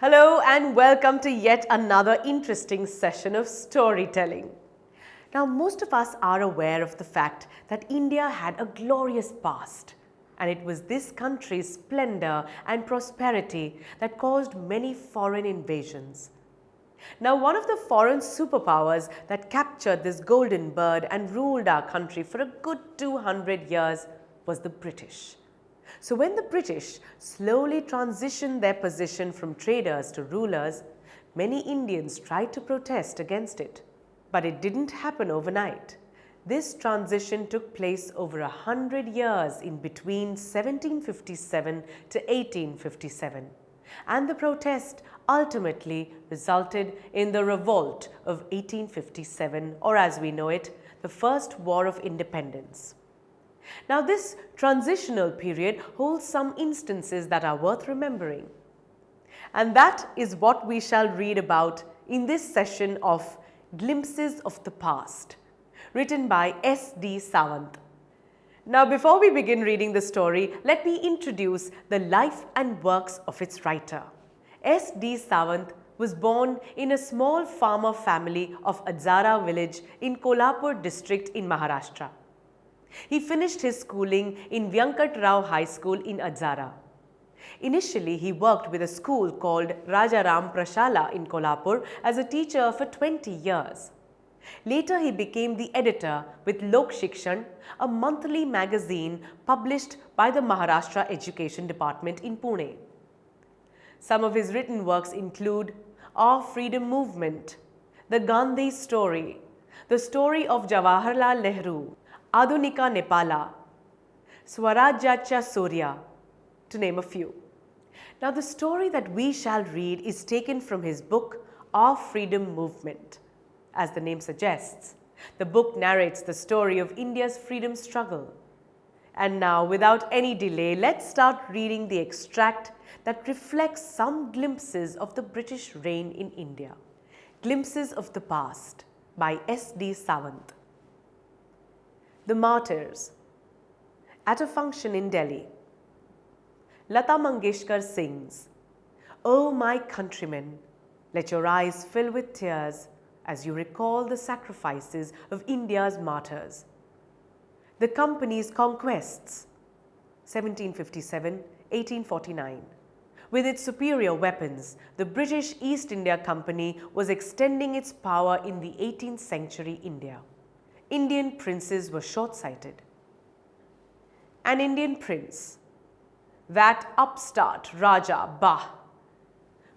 Hello and welcome to yet another interesting session of storytelling. Now, most of us are aware of the fact that India had a glorious past, and it was this country's splendor and prosperity that caused many foreign invasions. Now, one of the foreign superpowers that captured this golden bird and ruled our country for a good 200 years was the British. So when the British slowly transitioned their position from traders to rulers, many Indians tried to protest against it. But it didn't happen overnight. This transition took place over 100 years in between 1757 to 1857. And the protest ultimately resulted in the Revolt of 1857, or as we know it, the First War of Independence. Now, this transitional period holds some instances that are worth remembering. And that is what we shall read about in this session of Glimpses of the Past, written by S.D. Sawant. Now, before we begin reading the story, let me introduce the life and works of its writer. S.D. Sawant was born in a small farmer family of Adzara village in Kolhapur district in Maharashtra. He finished his schooling in Vyankat Rao High School in Adzara. Initially, he worked with a school called Rajaram Prashala in Kolhapur as a teacher for 20 years. Later, he became the editor with Lok Shikshan, a monthly magazine published by the Maharashtra Education Department in Pune. Some of his written works include Our Freedom Movement, The Gandhi Story, The Story of Jawaharlal Nehru, Adunika Nepala, Swarajyacha Surya, to name a few. Now, the story that we shall read is taken from his book, Our Freedom Movement. As the name suggests, the book narrates the story of India's freedom struggle. And now, without any delay, let's start reading the extract that reflects some glimpses of the British reign in India. Glimpses of the Past by S.D. Sawant. The Martyrs. At a function in Delhi, Lata Mangeshkar sings, "O my countrymen, let your eyes fill with tears as you recall the sacrifices of India's martyrs. The company's conquests, 1757-1849. With its superior weapons, the British East India Company was extending its power in the 18th century India. Indian princes were short-sighted. An Indian prince, that upstart Raja Bah,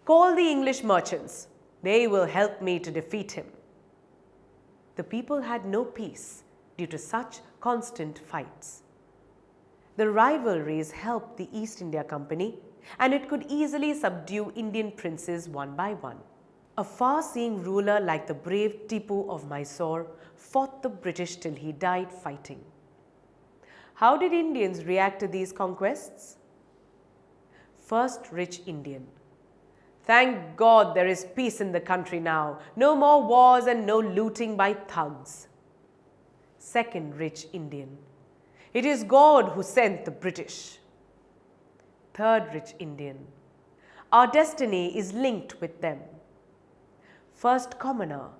call the English merchants, they will help me to defeat him." The people had no peace due to such constant fights. The rivalries helped the East India Company, and it could easily subdue Indian princes one by one. A far-seeing ruler like the brave Tipu of Mysore fought the British till he died fighting. How did Indians react to these conquests? First rich Indian. Thank God there is peace in the country now. No more wars and no looting by thugs. Second rich Indian. It is God who sent the British. Third rich Indian. Our destiny is linked with them. First commoner.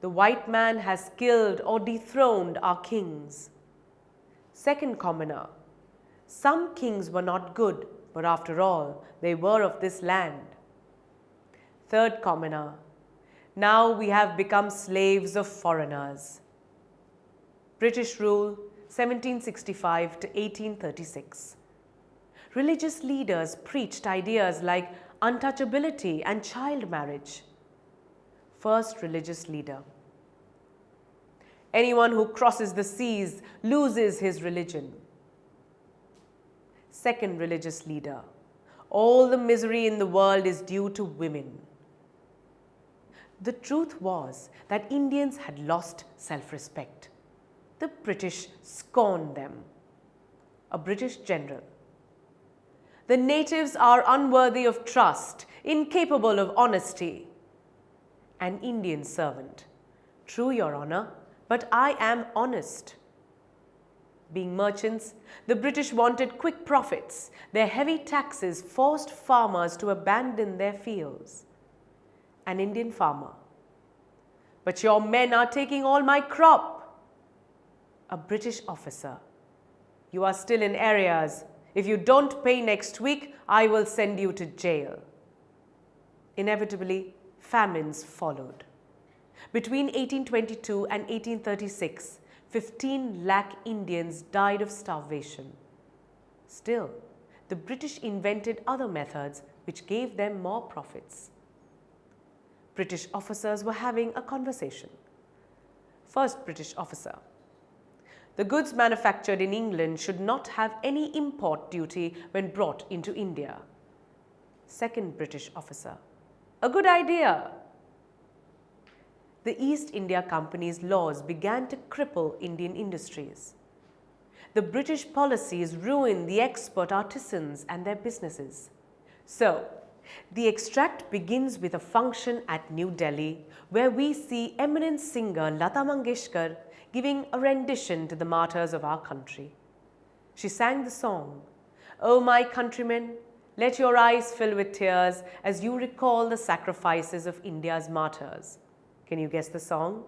The white man has killed or dethroned our kings. Second commoner. Some kings were not good, but after all, they were of this land. Third commoner. Now we have become slaves of foreigners. British rule, 1765 to 1836. Religious leaders preached ideas like untouchability and child marriage. First religious leader. Anyone who crosses the seas loses his religion. Second religious leader. All the misery in the world is due to women. The truth was that Indians had lost self-respect. The British scorned them. A British general. The natives are unworthy of trust, incapable of honesty. An Indian servant. True, Your Honor, but I am honest. Being merchants, the British wanted quick profits. Their heavy taxes forced farmers to abandon their fields. An Indian farmer. "But your men are taking all my crop." A British officer. "You are still in arrears. If you don't pay next week, I will send you to jail." Inevitably, famines followed. Between 1822 and 1836, 15 lakh Indians died of starvation. Still, the British invented other methods which gave them more profits. British officers were having a conversation. First British officer: "The goods manufactured in England should not have any import duty when brought into India." Second British officer: "A good idea." The East India Company's laws began to cripple Indian industries. The British policies ruined the expert artisans and their businesses. So, the extract begins with a function at New Delhi where we see eminent singer Lata Mangeshkar giving a rendition to the martyrs of our country. She sang the song, "Oh my countrymen, let your eyes fill with tears as you recall the sacrifices of India's martyrs." Can you guess the song?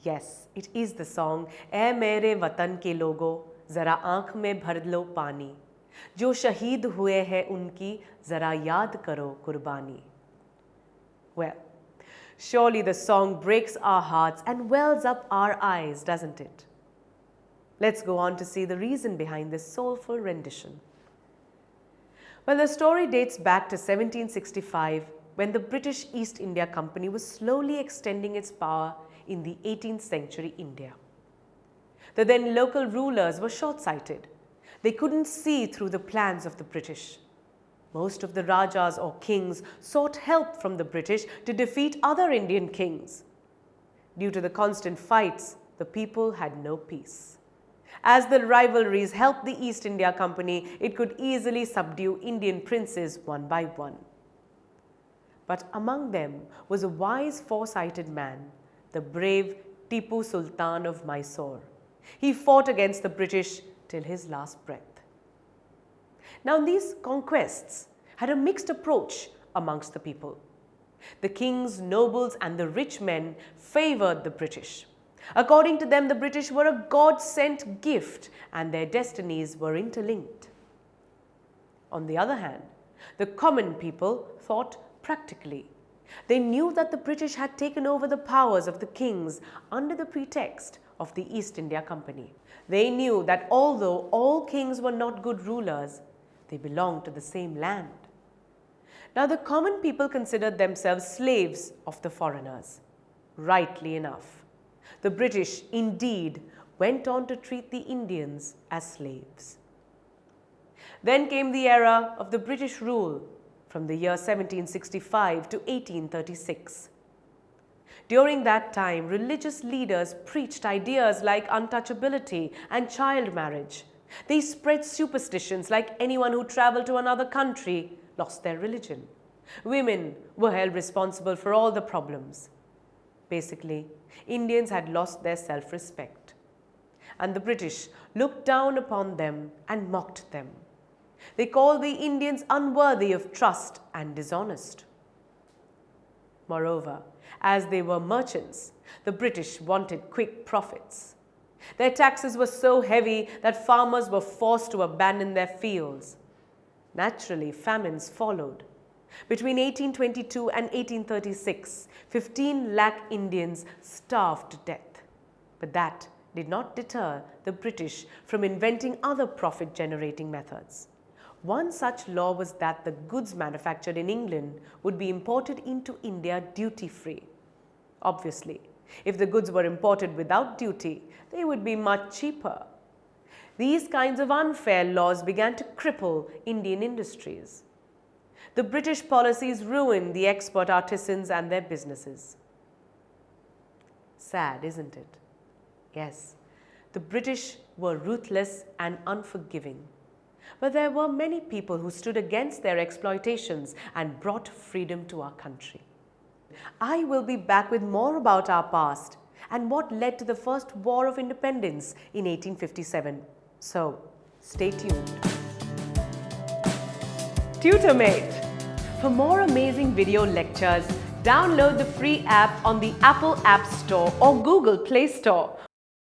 Yes, it is the song, "ऐ मेरे वतन के लोगों, जरा आँख में भर लो पानी, जो शहीद हुए हैं उनकी, जरा याद करो कुर्बानी." Well, surely the song breaks our hearts and wells up our eyes, doesn't it? Let's go on to see the reason behind this soulful rendition. Well, the story dates back to 1765, when the British East India Company was slowly extending its power in the 18th century India. The then local rulers were short-sighted. They couldn't see through the plans of the British. Most of the Rajas or kings sought help from the British to defeat other Indian kings. Due to the constant fights, the people had no peace. As the rivalries helped the East India Company, it could easily subdue Indian princes one by one. But among them was a wise, foresighted man, the brave Tipu Sultan of Mysore. He fought against the British till his last breath. Now, these conquests had a mixed approach amongst the people. The kings, nobles, and the rich men favored the British. According to them, the British were a God-sent gift and their destinies were interlinked. On the other hand, the common people thought practically. They knew that the British had taken over the powers of the kings under the pretext of the East India Company. They knew that although all kings were not good rulers, they belonged to the same land. Now, the common people considered themselves slaves of the foreigners. Rightly enough, the British indeed went on to treat the Indians as slaves. Then came the era of the British rule from the year 1765 to 1836. During that time, religious leaders preached ideas like untouchability and child marriage. They spread superstitions like anyone who traveled to another country lost their religion. Women were held responsible for all the problems. Basically, Indians had lost their self-respect, and the British looked down upon them and mocked them. They called the Indians unworthy of trust and dishonest. Moreover, as they were merchants, the British wanted quick profits. Their taxes were so heavy that farmers were forced to abandon their fields. Naturally, famines followed. Between 1822 and 1836, 15 lakh Indians starved to death. But that did not deter the British from inventing other profit-generating methods. One such law was that the goods manufactured in England would be imported into India duty-free. Obviously, if the goods were imported without duty, they would be much cheaper. These kinds of unfair laws began to cripple Indian industries. The British policies ruined the expert artisans and their businesses. Sad, isn't it? Yes, the British were ruthless and unforgiving. But there were many people who stood against their exploitations and brought freedom to our country. I will be back with more about our past and what led to the first War of Independence in 1857. So, stay tuned. TutorMate. For more amazing video lectures, download the free app on the Apple App Store or Google Play Store.